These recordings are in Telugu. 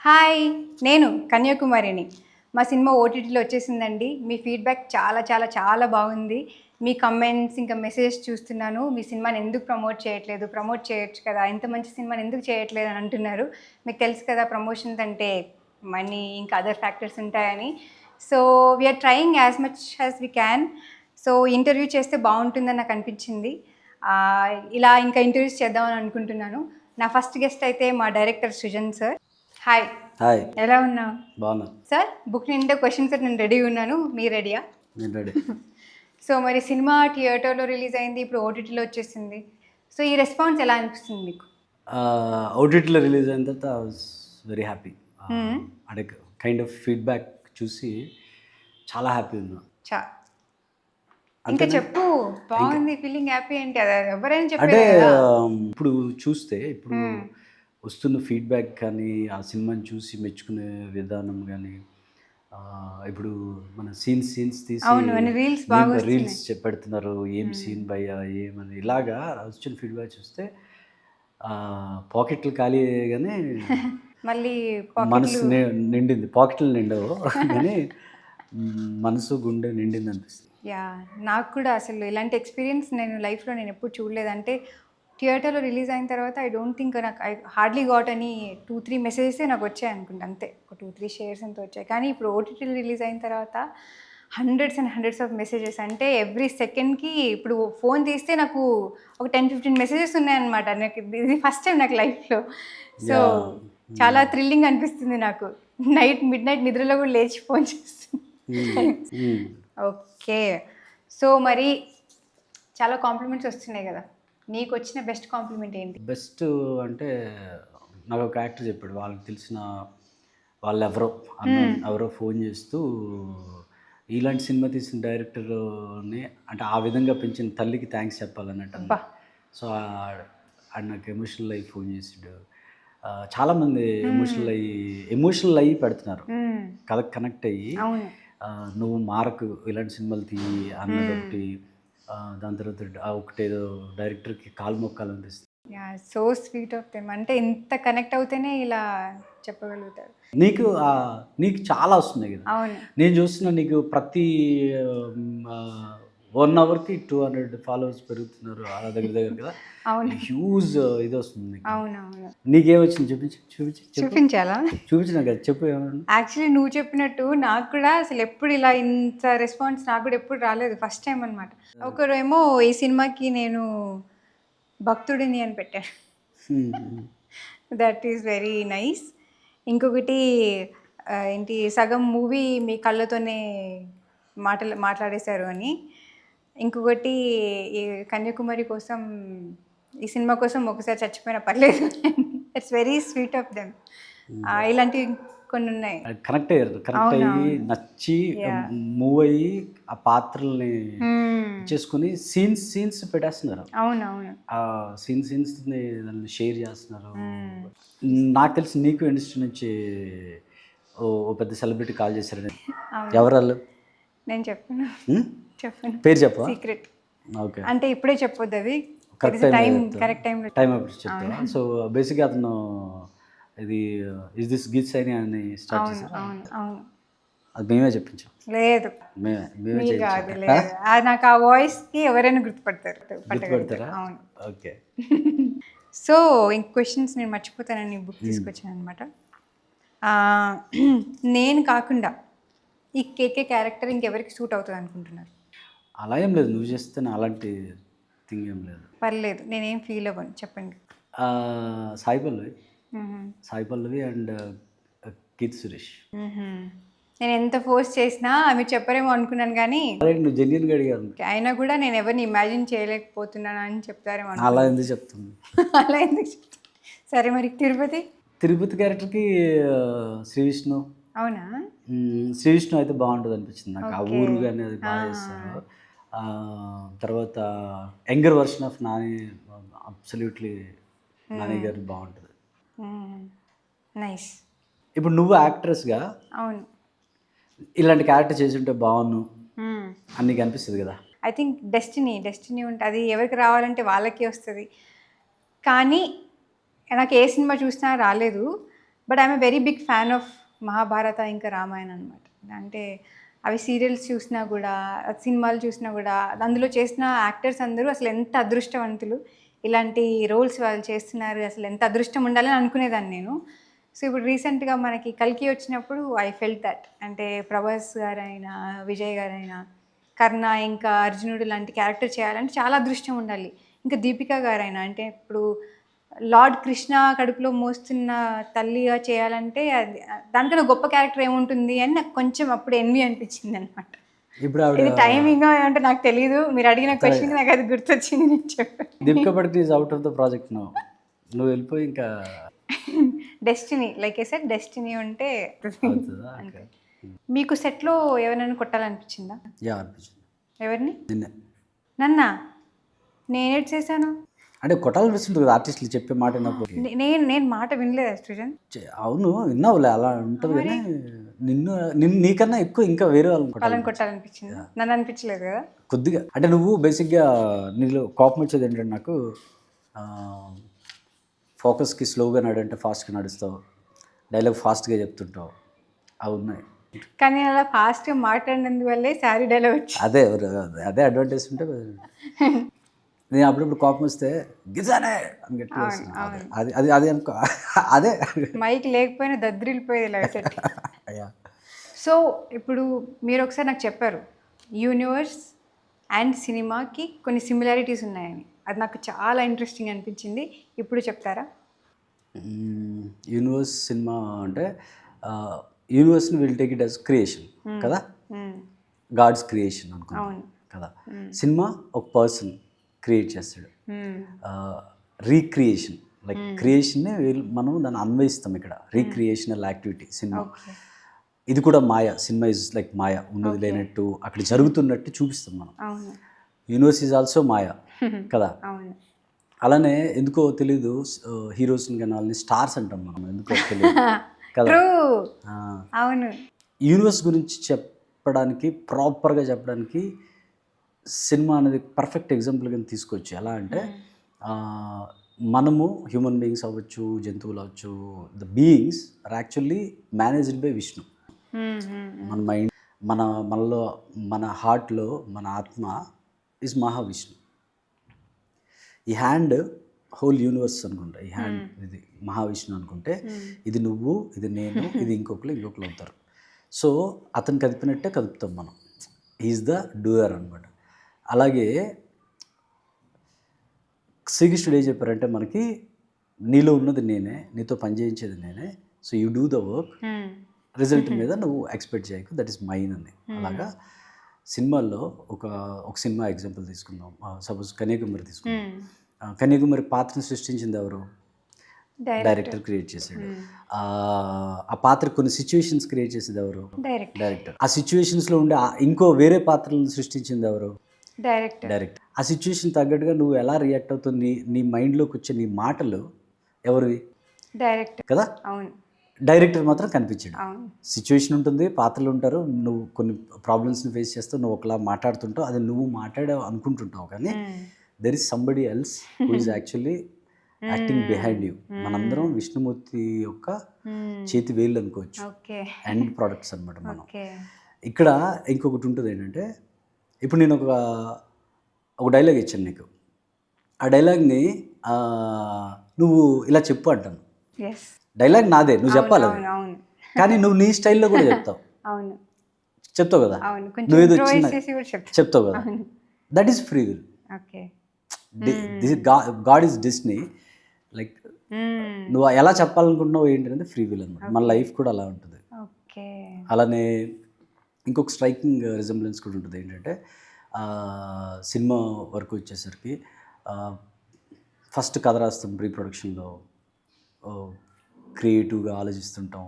హాయ్! నేను కన్యాకుమారిని. మా సినిమా ఓటీటీలో వచ్చేసిందండి. మీ ఫీడ్‌బ్యాక్ చాలా చాలా చాలా బాగుంది. మీ కమెంట్స్ ఇంకా మెసేజెస్ చూస్తున్నాను. మీ సినిమాని ఎందుకు ప్రమోట్ చేయట్లేదు? ప్రమోట్ చేయొచ్చు కదా! ఇంత మంచి సినిమాని ఎందుకు చేయట్లేదు అని అంటున్నారు. మీకు తెలుసు కదా ప్రమోషన్స్ అంటే మనీ ఇంకా అదర్ ఫ్యాక్టర్స్ ఉంటాయని. So, we are trying as much as we can. So, interview చేస్తే బావుంటుందని నాకు అనిపించింది. ఇలా ఇంకా ఇంటర్వ్యూస్ చేద్దామని అనుకుంటున్నాను. నా ఫస్ట్ గెస్ట్ అయితే మా director Srujan sir. Hi! Hi, ఎలా ఉన్నావు? బాగున్నా. సార్ బుక్ నిండా క్వశ్చన్స్ నేను రెడీగా ఉన్నాను. మీరు రెడీయా? నేను రెడీ. సో మరి సినిమా థియేటర్‌లో రిలీజ్ అయింది. ఇప్పుడు ఓటీటీలో వచ్చేసింది. సో ఈ రెస్పాన్స్ ఎలా అనిపిస్తుంది మీకు? ఓటీటీలో రిలీజ్ అయిన తర్వాత ఐ వాజ్ వెరీ హ్యాపీ. హ్మ్. అంటే కైండ్ ఆఫ్ ఫీడ్బ్యాక్ చూసి చాలా హ్యాపీ ఉన్నా. చా ఇంకా అంతేనా? చెప్పు. బాగుంది ఫీలింగ్ హ్యాపీ ఏంటి? అది ఎవరైనా అంటే చెప్పేదే కదా! ఇప్పుడు చూస్తే ఇప్పుడు వస్తున్న ఫీడ్బ్యాక్ కానీ ఆ సినిమాని చూసి మెచ్చుకునే విధానం కానీ ఇప్పుడు మన సీన్స్ తీసి అవును. అని రీల్స్ బాగా వస్తున్నాయి. రీల్స్ పెడుతున్నారు. ఏం సీన్ భయ్యా ఏమని ఇలాగా వచ్చిన ఫీడ్బ్యాక్ చూస్తే పాకెట్లు ఖాళీ అయ్యాయి కానీ మళ్ళీ మనసు పాకెట్లు నిండింది. పాకెట్లు నిండవు కానీ మనసు గుండె నిండింది అనిపిస్తుంది. యాహ్! నాకు కూడా అసలు ఇలాంటి ఎక్స్‌పీరియన్స్ నేను లైఫ్‌లో ఎప్పుడు చూడలేదు. అంటే థియేటర్‌లో రిలీజ్ అయిన తర్వాత ఐ డోంట్ థింక్ నాకు ఐ హార్డ్‌లీ గాట్ ఎనీ 2, 3 మెసేజెసే నాకు వచ్చాయి అనుకుంటా అంతే. ఒక 2, 3 షేర్స్ ఎంతో వచ్చాయి. కానీ ఇప్పుడు ఓటీటీలో రిలీజ్ అయిన తర్వాత hundreds and hundreds of messages. అంటే ఎవ్రీ సెకండ్‌కి ఇప్పుడు ఫోన్ తీస్తే నాకు ఒక 10, 15 మెసేజెస్ ఉన్నాయన్నమాట. నాకు ఇది ఫస్ట్ టైం నాకు లైఫ్‌లో. సో చాలా థ్రిల్లింగ్ అనిపిస్తుంది నాకు. మిడ్‌నైట్ నిద్రలో కూడా లేచి ఫోన్ చూస్తున్నా. ఓకే. సో మరి చాలా కాంప్లిమెంట్స్ వస్తున్నాయి కదా! నీకొచ్చిన బెస్ట్ కాంప్లిమెంట్ ఏంటి? బెస్ట్ అంటే నాకు ఒక యాక్టర్ చెప్పాడు. వాళ్ళకి తెలిసిన వాళ్ళెవరో ఎవరో ఫోన్ చేస్తూ ఇలాంటి సినిమా తీసిన డైరెక్టర్ని అంటే ఆ విధంగా పెంచిన తల్లికి థ్యాంక్స్ చెప్పాలన్నట్టు. అబ్బా! సో ఆడు నాకు ఎమోషనల్ అయ్యి ఫోన్ చేసాడు. చాలామంది ఎమోషనల్ అయ్యి పెడుతున్నారు. కథకు కనెక్ట్ అయ్యి అవును. నువ్వు మారకు ఇలాంటి సినిమాలు తీయి అన్నది ఒకటి. దాని తర్వాత ఒకటేదో డైరెక్టర్కి కాలు మొక్కాలనిపిస్తుంది. Yeah! So sweet of them. అంటే ఇంత కనెక్ట్ అవుతేనే ఇలా చెప్పగలుగుతారు. నీకు చాలా వస్తున్నాయి కదా. అవును. నేను చూస్తున్నా నీకు ప్రతి 1 అవర్కి 200 ఫాలోవర్స్ పెరుగుతున్నారు. అలా దగ్గర కదా. అవును. హ్యూజ్ ఇది వస్తుంది నీకు. అవునవును. నీకేమొచ్చింది చూపించు. చూపించాలా? చూపించినా కదా, చెప్పు ఏమన్నా. యాక్చువల్లీ నువ్వు చెప్పినట్టు నాకు కూడా అసలు ఎప్పుడు ఇలా ఇంత రెస్పాన్స్ నాకు కూడా ఎప్పుడు రాలేదు. ఫస్ట్ టైం అనమాట. ఒకరేమో ఈ సినిమాకి నేను భక్తుడిని అని పెట్టారు. That is very nice. ఇంకొకటి ఏంటి సగం మూవీ మీ కళ్ళతోనే మాట్లాడేశారు అని. ఇంకొకటి ఈ కన్యాకుమారి కోసం ఈ సినిమా కోసం ఒకసారి చచ్చిపోయినా పర్లేదు. It's very sweet of them. ఇలాంటివి కొన్ని ఉన్నాయి. కనెక్ట్ అయ్యి నచ్చి మూవ్ అయ్యి ఆ పాత్రల్ని చేసుకుని సీన్స్ పెట్టేస్తున్నారు. అవునవును. ఆ సీన్స్ని దాన్ని షేర్ చేస్తున్నారు. నాకు తెలిసి నీకు ఇండస్ట్రీ నుంచి ఓ పెద్ద సెలబ్రిటీ కాల్ చేశారు. ఎవరు వాళ్ళు? నేను చెప్పను. పేరు చెప్పా? సీక్రెట్. ఓకే. అంటే ఇప్పుడే చెప్పొద్దు అది. కరెక్ట్ టైం అప్పుడు చెప్తా. సో బేసిక్గా అతను ఇది ఇస్ దిస్ గిట్స్ అని స్టార్ట్ చేశారు. అవును. అది మేమే చెప్పించాం. లేదు మేమే కాదు, లేదు. నాకు ఆ వాయిస్కి ఎవరైనా గుర్తుపడతారా? అవును. ఓకే. సో ఇంక క్వశ్చన్స్ నేను మర్చిపోతానని బుక్ తీసుకొచ్చాను అనమాట. నేను కాకుండా ఈ కేకే క్యారెక్టర్ ఇంకెవరికి సూట్ అవుతుంది అనుకుంటున్నారు? అలా ఏం లేదు, నువ్వు చేస్తే అలాంటి థింగ్ ఏం లేదు. పర్లేదు, నేనేం ఫీల్ అవ్వను, చెప్పండి. సాయి పల్లవి అండ్ కీర్తి సురేష్. నేను ఎంత ఫోర్స్ చేసినా మీరు చెప్పరేమో అనుకున్నాను కానీ నువ్వు జెన్యున్గా అడిగాను. అయినా కూడా నేను ఎవరిని ఇమాజిన్ చేయలేకపోతున్నాను అని చెప్తారేమో. అలా ఎందుకు చెప్తుంది? అలా ఎందుకు చెప్తాను? సరే మరి తిరుపతి క్యారెక్టర్కి శ్రీ విష్ణు. అవునా? శ్రీ విష్ణు అయితే బాగుంటుంది అనిపించింది నాకు. ఆ ఊరు కానీ అది బాగా చేస్తారు. తర్వాత younger version of Nani, absolutely Nani గారు బాగుంటుంది. నైస్. ఇప్పుడు నువ్వు యాక్ట్రెస్గా అవును ఇలాంటి క్యారెక్టర్ చేసి ఉంటే బాగున్ను అని నీకు అనిపిస్తుంది కదా. ఐ థింక్ డెస్టినీ ఉంటుంది. అది ఎవరికి రావాలంటే వాళ్ళకే వస్తుంది. కానీ నాకు ఏ సినిమా చూసినా రాలేదు. But I'm very big fan of Mahabharata ఇంకా రామాయణ అనమాట. అంటే అవి సీరియల్స్ చూసినా కూడా, సినిమాలు చూసినా కూడా, అందులో చేసిన యాక్టర్స్ అందరూ అసలు ఎంత అదృష్టవంతులు, ఇలాంటి రోల్స్ వాళ్ళు చేస్తున్నారు, అసలు ఎంత అదృష్టం ఉండాలని అనుకునేదాన్ని నేను. సో ఇప్పుడు రీసెంట్గా మనకి కల్కి వచ్చినప్పుడు ఐ ఫెల్ట్ దట్. అంటే ప్రభాస్ గారైనా, విజయ్ గారైనా, కర్ణ ఇంకా అర్జునుడు లాంటి క్యారెక్టర్ చేయాలంటే చాలా అదృష్టం ఉండాలి. ఇంకా దీపిక గారైనా, అంటే ఇప్పుడు లార్డ్ కృష్ణ కడుపులో మోస్తున్న తల్లిగా చేయాలంటే అది దానికన్నా గొప్ప క్యారెక్టర్ ఏముంటుంది అని నాకు కొంచెం అప్పుడు ఎన్వి అనిపించింది అనమాట. ఇప్పుడు ఆవిడ ఇది టైమింగ్ అంటే నాకు తెలియదు, మీరు అడిగిన క్వశ్చన్కి నాకు అది గుర్తొచ్చింది, నేను చెప్పాను. దీపికా పడుకుని is out of the project నువ్వు వెళ్ళిపోయి ఇంకా డెస్టినీ, లైక్ ఏ సెట్ డెస్టినీ ఉంటే అవుతుందా? అంతే. మీకు సెట్లో ఎవరైనా కొట్టాలనిపించిందా? యా అనిపించింది. ఎవరిని? నిన్నే. నన్నా? నేనేట్ చేశాను? అంటే కొట్టాలనిపిస్తుంది కదా ఆర్టిస్టులు చెప్పే మాట విన్నప్పుడు. నేను మాట వినలేదు సృజన్. అవును విన్నావులే, అలా ఉంటుంది కానీ నిన్ను నీకన్నా ఎక్కువ ఇంకా వేరే వాళ్ళని కొట్టాలనిపించింది, నన్ను అనిపించలేదు కదా కొద్దిగా. అంటే నువ్వు బేసిక్గా నీలో కోపం వచ్చేది ఏంటంటే నాకు ఫోకస్కి స్లోగా నడంటే ఫాస్ట్గా నడుస్తావు, డైలాగ్ ఫాస్ట్గా చెప్తుంటావు, అవి ఉన్నాయి. కానీ అలా ఫాస్ట్గా మాట్లాడినందువల్లే శారీ డైలాగ్ వచ్చింది. అదే అడ్వాంటేజ్ ఉంటే నేను అప్పుడప్పుడు కోపం వస్తే గిజానే అని గట్టిగా వస్తుంది. అది అది అది అనుకో, అదే మైక్ లేకపోయినా దద్రిల్లిపోయేది ఇలా సెట్. సో ఇప్పుడు మీరు ఒకసారి నాకు చెప్పారు యూనివర్స్ అండ్ సినిమాకి కొన్ని సిమిలారిటీస్ ఉన్నాయని. అది నాకు చాలా ఇంట్రెస్టింగ్ అనిపించింది. ఇప్పుడు చెప్తారా? యూనివర్స్ సినిమా అంటే యూనివర్స్ని will take it as creation కదా, గాడ్స్ క్రియేషన్ అనుకున్నాను కదా. సినిమా ఒక పర్సన్ క్రియేట్ చేస్తాడు, రీక్రియేషన్ లైక్ క్రియేషన్ని మనం దాన్ని అన్వయిస్తాం ఇక్కడ, రీక్రియేషనల్ యాక్టివిటీ సినిమా. ఇది కూడా మాయ, సినిమా ఇస్ లైక్ మాయ, ఉన్నది లేనట్టు అక్కడ జరుగుతున్నట్టు చూపిస్తాం మనం. యూనివర్స్ ఈజ్ ఆల్సో మాయ కదా. అలానే ఎందుకో తెలీదు హీరోస్ని కానీ వాళ్ళని స్టార్స్ అంటాం మనం, ఎందుకో తెలియదు కదా. అవును, యూనివర్స్ గురించి చెప్పడానికి, ప్రాపర్గా చెప్పడానికి సినిమా అనేది పర్ఫెక్ట్ ఎగ్జాంపుల్ కింద తీసుకోవచ్చు. ఎలా అంటే మనము హ్యూమన్ బీయింగ్స్ అవ్వచ్చు, జంతువులు అవ్వచ్చు, the beings are actually managed by Vishnu. మన మైండ్, మనలో, మన హార్ట్లో, మన ఆత్మ ఈజ్ మహావిష్ణు. ఈ హ్యాండ్ హోల్ యూనివర్స్ అనుకుంటా, ఈ హ్యాండ్ ఇది మహావిష్ణు అనుకుంటే, ఇది నువ్వు, ఇది నేను, ఇది ఇంకొకరు అవుతారు. సో అతను కదిపినట్టే కదుపుతాం మనం, ఈజ్ ద డూయర్ అనమాట. అలాగే శ్రీకృష్ణుడు ఏం చెప్పారంటే మనకి, నీలో ఉన్నది నేనే, నీతో పనిచేయించేది నేనే, so you do the work, result మీద నువ్వు ఎక్స్పెక్ట్ చేయకు, దట్ ఈస్ మైన్ అని. అలాగా సినిమాల్లో ఒక సినిమా ఎగ్జాంపుల్ తీసుకుందాం. సపోజ్ కన్యాకుమారి తీసుకుందాం. కన్యాకుమారి పాత్రను సృష్టించింది ఎవరు? డైరెక్టర్ క్రియేట్ చేశాడు. ఆ పాత్ర కొన్ని సిచ్యువేషన్స్ క్రియేట్ చేసేది ఎవరు? డైరెక్టర్. ఆ సిచ్యువేషన్స్లో ఉండే ఇంకో వేరే పాత్రలను సృష్టించింది ఎవరు? డైరెక్టర్. ఆ సిచ్యువేషన్ తగ్గట్టుగా నువ్వు ఎలా రియాక్ట్ అవుతుంది, నీ మైండ్లోకి వచ్చే నీ మాటలు ఎవరివి? డైరెక్టర్ కదా. అవును, డైరెక్టర్ మాత్రం కనిపించాడు. సిచ్యువేషన్ ఉంటుంది, పాత్రలు ఉంటారు, నువ్వు కొన్ని ప్రాబ్లమ్స్ని ఫేస్ చేస్తావు, నువ్వు ఒకలా మాట్లాడుతుంటావు, అది నువ్వు మాట్లాడావు అనుకుంటుంటావు, కానీ there is somebody else who is actually acting behind you. మనందరం విష్ణుమూర్తి యొక్క చేతి వేళ్ళు అనుకోవచ్చు, ఎండ్ ప్రోడక్ట్స్ అనమాట మనం. ఇక్కడ ఇంకొకటి ఉంటుంది ఏంటంటే, ఇప్పుడు నేను ఒక డైలాగ్ ఇచ్చాను నీకు, ఆ డైలాగ్ని నువ్వు ఇలా చెప్పు అంటాను. డైలాగ్ నాదే, నువ్వు చెప్పాలి అది, కానీ నువ్వు నీ స్టైల్లో కూడా చెప్తావు. చెప్తావు కదా, నువ్వేదో చెప్తావు కదా, that is free will. God is Disney. Like నువ్వు ఎలా చెప్పాలనుకుంటున్నావు ఏంటంటే ఫ్రీ విల్ అనమాట. మన లైఫ్ కూడా అలా ఉంటుంది. అలానే ఇంకొక స్ట్రైకింగ్ రిజంబ్లెన్స్ కూడా ఉంటుంది ఏంటంటే, సినిమా వరకు వచ్చేసరికి ఫస్ట్ కథ రాస్తాం, ప్రీ ప్రొడక్షన్లో క్రియేటివ్గా ఆలోచిస్తుంటాం,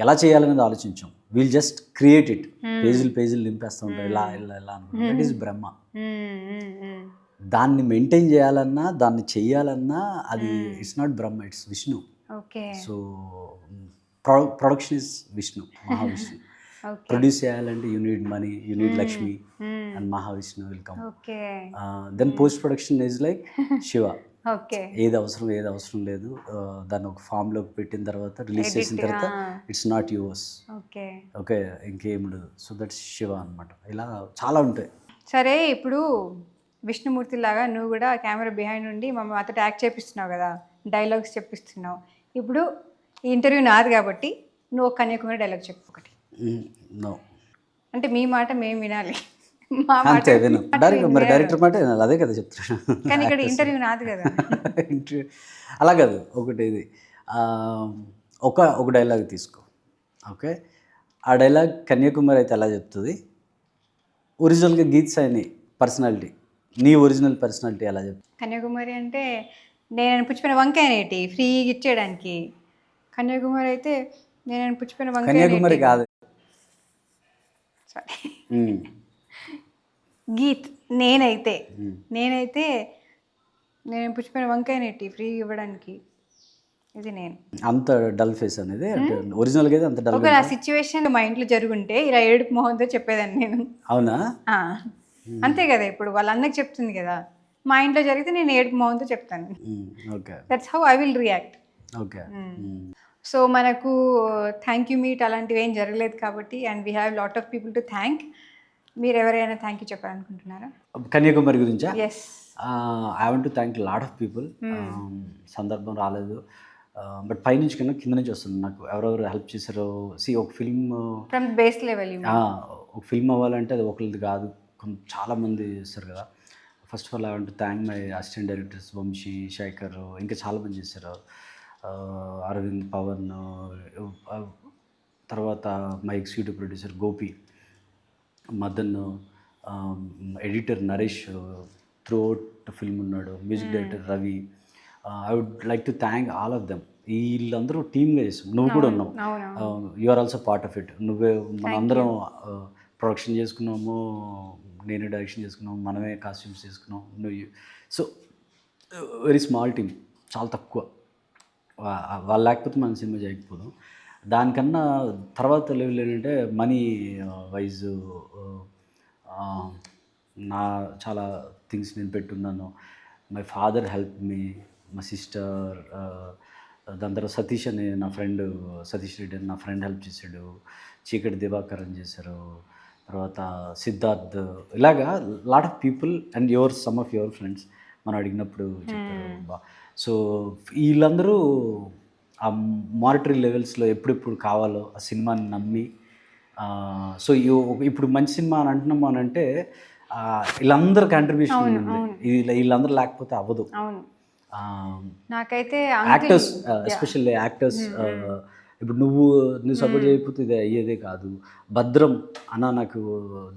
ఎలా చేయాలనేది ఆలోచించాం. వీల్ జస్ట్ క్రియేట్ ఇట్, పేజీలు నింపేస్తూ ఉంటాం, ఇలా అనుకుంటాం. That is Brahma. దాన్ని మెయింటైన్ చేయాలన్నా, దాన్ని చెయ్యాలన్నా అది it's not Brahma, it's Vishnu. So production is Vishnu, Mahavishnu. Produce చేయాలంటే you need money, you need Lakshmi, and Mahavishnu will come. Then post production is like Shiva. Okay. ఏది అవసరం లేదు దాన్ని ఒక ఫామ్లోకి పెట్టిన తర్వాత రిలీజ్ చేసిన తర్వాత it's not yours. Okay. Okay, ఇంకేం లేదు. సో దట్స్ శివ అనమాట. ఇలా చాలా ఉంటాయి. సరే ఇప్పుడు విష్ణుమూర్తిలాగా నువ్వు కూడా కెమెరా బిహైండ్ ఉండి మాతో యాక్ట్ చేపిస్తున్నావు కదా, డైలాగ్స్ చెప్పిస్తున్నావు. ఇప్పుడు ఈ ఇంటర్వ్యూ నాది కాబట్టి నువ్వు ఒక కన్యాకుమారి డైలాగ్ చెప్పు ఒకటి. నో, అంటే మీ మాట మేము వినాలి, మా మాట అంతే విను. డైరెక్ట్ మరి వినాలి. డైరెక్టర్ మాట వినాలి. అదే కదా చెప్తున్నాను. కానీ ఇక్కడ ఇంటర్వ్యూ నాది కదా. అలా కాదు, ఒకటి ఇది ఒక డైలాగ్ తీసుకో. ఓకే, ఆ డైలాగ్ కన్యాకుమారి అయితే ఎలా చెప్తుంది, ఒరిజినల్గా గీత్ సాయిని పర్సనాలిటీ, నీ ఒరిజినల్ పర్సనాలిటీ ఎలా చెప్తుంది? కన్యాకుమారి అంటే నేను పుచ్చిపోయిన వంకాయనేటి ఫ్రీగా ఇచ్చేయడానికి. కన్యాకుమారి అయితే నేను పుచ్చిపోయిన కన్యాకుమారి కాదు. సారీ, గీత్ నేనైతే నేను పుచ్చిపోయిన వంకాయనేటి ఫ్రీ ఇవ్వడానికి. ఇది నేను అంత డల్ ఫేస్ అనేది అంటే ఒరిజినల్గా అయితే అంత డల్. ఒకవేళ ఆ సిచ్యువేషన్ మా ఇంట్లో జరుగుంటే ఇలా ఏడుపు మొహంతో చెప్పేదాన్ని నేను. అవునా? అంతే కదా, ఇప్పుడు వాళ్ళ అన్నకి చెప్తుంది కదా, మా ఇంట్లో జరిగితే నేను ఏడుపు మొహంతో చెప్తాను. Okay, that's how I will react. Okay. So మనకు థ్యాంక్ యూ మీట్ అలాంటివి ఏం జరగలేదు కాబట్టి, and we have lot of people to thank. మీరు ఎవరైనా థ్యాంక్ యూ చెప్పాలనుకుంటున్నారా? కన్యాకుమారి గురించా? Yes. I want to thank lot of people. సందర్భం రాలేదు, బట్ పైనుంచి కన్నా కింద నుంచి వస్తుంది. నాకు ఎవరెవరు హెల్ప్ చేశారో, ఒక ఫిల్మ్ ఫ్రమ్ బేస్ లెవెల్, ఒక ఫిల్మ్ అవ్వాలంటే అది ఒకరిది కాదు, చాలామంది చేస్తారు కదా. First of all I want to thank my assistant directors Vamshi, Shekhar, ఇంకా చాలామంది చేశారు. అరవింద్, పవన్, తర్వాత my executive producer Gopi, Madan, editor Naresh, throughout film ఉన్నాడు, music director Ravi. I would like to thank all of them. వీళ్ళందరూ టీమ్గా చేస్తాం. నువ్వు కూడా ఉన్నావు, you are also part of it. నువ్వే, మనందరం ప్రొడక్షన్ చేసుకున్నాము, నేనే డైరెక్షన్ చేసుకున్నాము, మనమే కాస్ట్యూమ్స్ చేసుకున్నాం. నువ్వు సో వెరీ స్మాల్ టీమ్, చాలా తక్కువ. వాళ్ళు లేకపోతే మన సినిమా చేయకపోదాం. దానికన్నా తర్వాత లెవెల్ ఏంటంటే మనీ వైజ్ నా చాలా థింగ్స్ నేను పెట్టున్నాను. మై ఫాదర్ హెల్ప్ మీ, మా సిస్టర్, దాని తర్వాత సతీష్ అని నా ఫ్రెండ్, సతీష్ రెడ్డి అని నా ఫ్రెండ్ హెల్ప్ చేశాడు. చీకటి దివాకర్ అని చేశారు, తర్వాత సిద్ధార్థ్, ఇలాగా lot of people. And some of your friends మనం అడిగినప్పుడు చెప్పారు. సో వీళ్ళందరూ ఆ మానిటరీ లెవెల్స్లో ఎప్పుడెప్పుడు కావాలో ఆ సినిమాని నమ్మి, సో ఇప్పుడు మంచి సినిమా అని అంటున్నాము అని అంటే వీళ్ళందరూ కాంట్రిబ్యూషన్ ఉంది. వీళ్ళందరూ లేకపోతే అవ్వదు. నాకైతే యాక్టర్స్, ఎస్పెషల్లీ యాక్టర్స్, ఇప్పుడు నువ్వు సపోర్ట్ చేయకపోతే ఇది అయ్యేదే కాదు. భద్రం అన్న, నాకు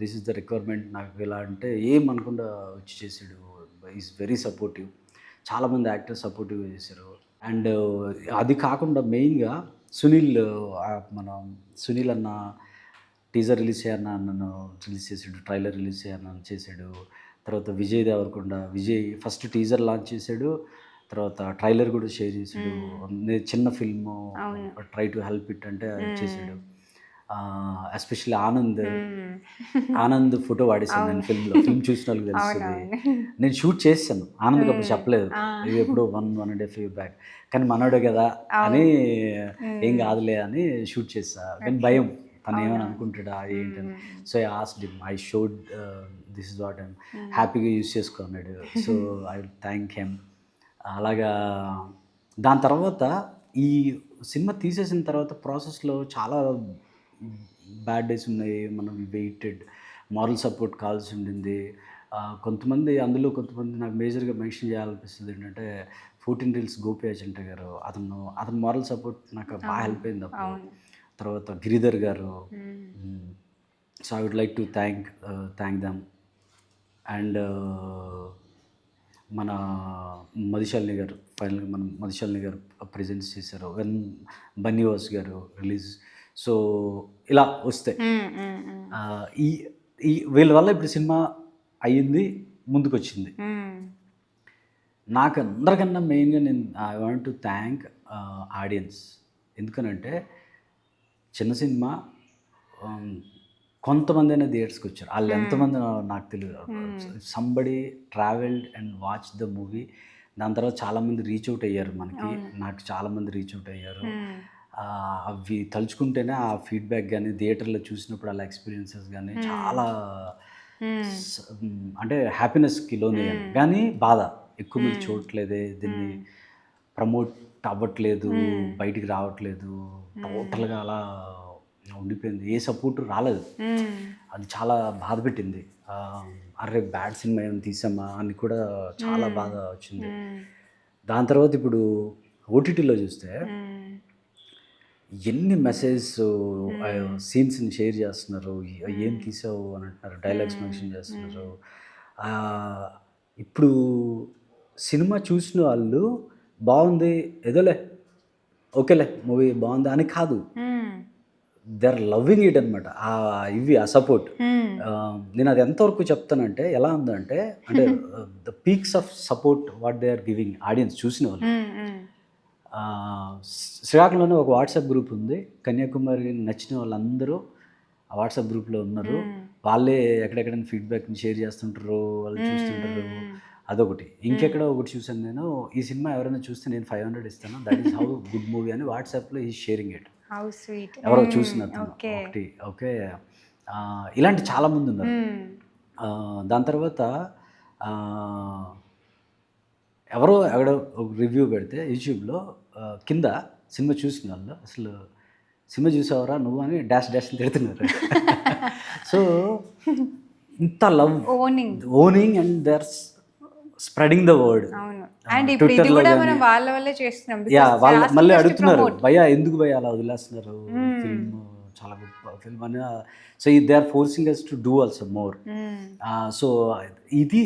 దిస్ ఇస్ ద రిక్వైర్మెంట్, నాకు ఇలా అంటే ఏం అనకుండా వచ్చి చేసాడు. Is very supportive. చాలామంది యాక్టర్స్ సపోర్టివ్గా చేశారు. అండ్ అది కాకుండా మెయిన్గా మన సునీల్ అన్న టీజర్ రిలీజ్ చేయన్న నన్ను రిలీజ్ చేసాడు, ట్రైలర్ రిలీజ్ చేయన్న చేశాడు. తర్వాత Vijay Deverakonda, Vijay first teaser launch చేశాడు, తర్వాత ట్రైలర్ కూడా షేర్ చేశాడు. నేను చిన్న film try to help it అంటే చేశాడు. ఎస్పెషల్లీ ఆనంద్ ఫోటో వాడేసాను నేను ఫిల్మ్ చూసిన వాళ్ళకి తెలుస్తుంది. నేను షూట్ చేశాను, ఆనంద్కి అప్పుడు చెప్పలేదు, ఇది ఎప్పుడు 1.5 years బ్యాక్. కానీ మనోడే కదా అని ఏం కాదులే అని షూట్ చేస్తా. కానీ భయం, తను ఏమని అనుకుంటాడా ఏంటని. So I asked him, I showed this is what I'm, హ్యాపీగా యూజ్ చేసుకున్నాడు. So I will thank him. అలాగా దాని తర్వాత ఈ సినిమా తీసేసిన తర్వాత ప్రాసెస్లో చాలా బ్యాడ్ డేస్ ఉన్నాయి. మనం వెయిటెడ్, మారల్ సపోర్ట్ కావాల్సి ఉండింది. కొంతమంది నాకు మేజర్గా మెన్షన్ చేయాలనిపిస్తుంది ఏంటంటే 14 Reels గోపి అజంట గారు, అతను మారల్ సపోర్ట్ నాకు బాగా హెల్ప్ అయింది అప్పుడు. తర్వాత Giridhar garu. So I would like to thank them. And మన మధుశాలిని గారు, ఫైనల్గా మనం మధుశాలిని గారు ప్రజెంట్స్ చేశారు. బన్నీవాస్ గారు రిలీజ్. సో ఇలా వస్తే ఈ వీళ్ళ వల్ల ఇప్పుడు సినిమా అయ్యింది, ముందుకు వచ్చింది. నాకు అందరికన్నా మెయిన్గా I want to thank audience. ఎందుకనంటే చిన్న సినిమా కొంతమంది అయినా థియేటర్స్కి వచ్చారు. వాళ్ళు ఎంతమంది నాకు తెలియదు. Somebody travelled and watch the movie, దాని తర్వాత చాలామంది రీచ్ అవుట్ అయ్యారు మనకి. నాకు చాలామంది రీచ్ అవుట్ అయ్యారు. అవి తలుచుకుంటేనే ఆ ఫీడ్‌బ్యాక్ గానీ, థియేటర్‌లో చూసినప్పుడు అలా ఎక్స్‌పీరియన్సెస్ గానీ చాలా అంటే హ్యాపీనెస్‌కి లోనయ్యాను. కానీ బాధ ఎక్కువ మంది చూడట్లేదే, దీన్ని ప్రమోట్ అవ్వట్లేదు, బయటికి రావట్లేదు. టోటల్‌గా అలా ఉండిపోయింది. ఏ సపోర్ట్ రాలేదు. అది చాలా బాధ పెట్టింది. అర్రే! బ్యాడ్ సినిమా ఏమైనా తీసామా అని కూడా చాలా బాధ వచ్చింది. దాని తర్వాత ఇప్పుడు ఓటీటీలో చూస్తే ఎన్ని మెసేజెస్ సీన్స్‌ని షేర్ చేస్తున్నారు. ఏం తీసావు అని అంటున్నారు. డైలాగ్స్ మెన్షన్ చేస్తున్నారు. ఇప్పుడు సినిమా చూసిన వాళ్ళు బాగుంది, ఏదోలే, ఓకేలే మూవీ బాగుంది అని కాదు. దే ఆర్ లవ్వింగ్ ఇట్ అనమాట. ఇవి ఆ సపోర్ట్. నేను అది ఎంతవరకు చెప్తానంటే ఎలా ఉందంటే, అంటే the peaks of support what they are giving audience చూసిన వాళ్ళు. శ్రీకాకుళంలోనే ఒక వాట్సాప్ గ్రూప్ ఉంది. కన్యాకుమారి నచ్చిన వాళ్ళందరూ ఆ వాట్సాప్ గ్రూప్లో ఉన్నారు. వాళ్ళే ఎక్కడెక్కడైనా ఫీడ్బ్యాక్ని షేర్ చేస్తుంటారు, వాళ్ళు చూస్తుంటారు. అదొకటి. ఇంకెక్కడో ఒకటి చూసాను నేను, ఈ సినిమా ఎవరైనా చూస్తే నేను 500 ఇస్తాను, that is how good movie అని వాట్సాప్లో ఈ షేరింగ్ ఇట్. How sweet. ఎవరో చూసిన అతను ఒకటి. ఓకే. ఇలాంటి చాలామంది ఉన్నారు. దాని తర్వాత ఎవరో ఎక్కడో ఒక రివ్యూ పెడితే యూట్యూబ్లో కింద సినిమా చూసిన వాళ్ళు అసలు సినిమా చూసావరా నువ్వు అని డాష్ డాష్ అని తిడుతున్నారు. సో ఇంత love owning and they are spreading the word. అవును. అండ్ ఇప్పుడు ఇది కూడా మనం వాళ్ళ వల్లే చేస్తున్నాం. వాళ్ళు మళ్ళీ అడుగుతున్నారు, భయ్యా ఎందుకు భయ్యా అలా వదిలేస్తున్నారు, ఫిల్మ్ చాలా గొప్ప ఫిల్మ్ అని. So they are forcing us to do also more. So ఇది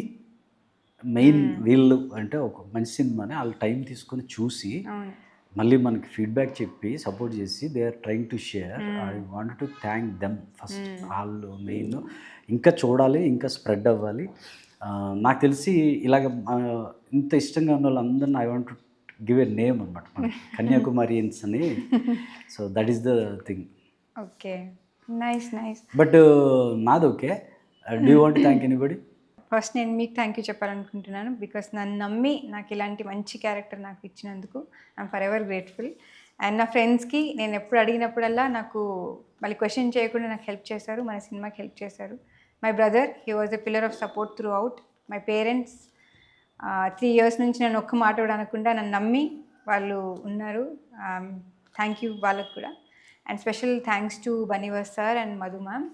మెయిన్. వీళ్ళు అంటే ఒక మంచి సినిమాని వాళ్ళు టైం తీసుకొని చూసి మళ్ళీ మనకి ఫీడ్బ్యాక్ చెప్పి సపోర్ట్ చేసి they are trying to share. I want to thank them first. వాళ్ళు మెయిన్. ఇంకా చూడాలి, ఇంకా స్ప్రెడ్ అవ్వాలి. నాకు తెలిసి ఇలాగ ఇంత ఇష్టంగా ఉన్న వాళ్ళందరినీ I want to give a name అనమాట, మన కన్యాకుమారియన్స్ అని. So that is the thing. Okay, nice nice. But నాది okay. Do you want to thank anybody? First నేను మీకు థ్యాంక్ యూ చెప్పాలనుకుంటున్నాను. బికాస్ నన్ను నమ్మి నాకు ఇలాంటి మంచి క్యారెక్టర్ నాకు ఇచ్చినందుకు I'm for ever grateful. And నా ఫ్రెండ్స్కి నేను ఎప్పుడు అడిగినప్పుడల్లా నాకు మళ్ళీ క్వశ్చన్ చేయకుండా నాకు హెల్ప్ చేశారు, మన సినిమాకి హెల్ప్ చేశారు. My brother, he was a pillar of support through out. My parents 3 years నుంచి నేను ఒక్క మాట కూడా అనకుండా నన్ను నమ్మి వాళ్ళు ఉన్నారు. థ్యాంక్ యూ వాళ్ళకు కూడా. అండ్ స్పెషల్ థ్యాంక్స్ టు బనీవర్ sir and Madhu ma'am.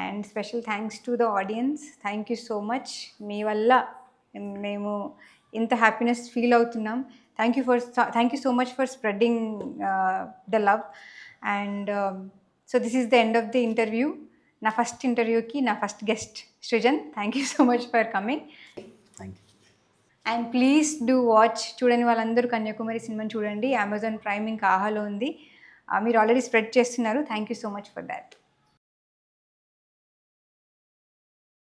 And special thanks to the audience. Thank you so much. మీ వల్ల మేము ఇంత హ్యాపీనెస్ ఫీల్ అవుతున్నాం. Thank you so much for spreading the love. And so this is the end of the interview. నా ఫస్ట్ ఇంటర్వ్యూకి నా first guest Srujan. Thank you so much for coming. Thank you. And please do watch. చూడని వాళ్ళందరూ కన్యాకుమారి సినిమాని చూడండి. అమెజాన్ ప్రైమ్ ఇంకా ఆహాలో ఉంది. మీరు ఆల్రెడీ స్ప్రెడ్ చేస్తున్నారు. Thank you so much for that.